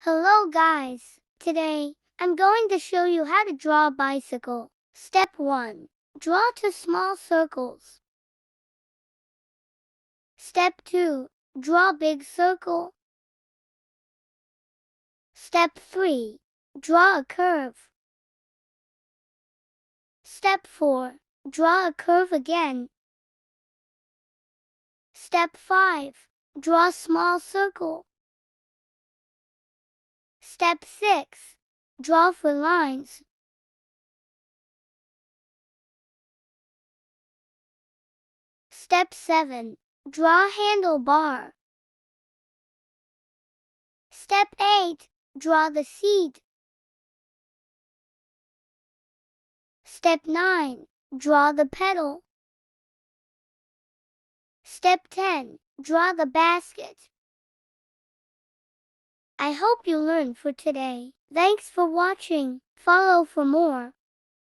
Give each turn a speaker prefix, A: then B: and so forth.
A: Hello guys! Today, I'm going to show you how to draw a bicycle. Step 1. Draw two small circles. Step 2. Draw a big circle. Step 3. Draw a curve. Step 4. Draw a curve again. Step 5. Draw a small circle. Step 6. Draw four lines. Step 7. Draw a handlebar. Step 8. Draw the seat. Step 9. Draw the pedal. Step 10. Draw the basket. I hope you learned for today. Thanks for watching. Follow for more.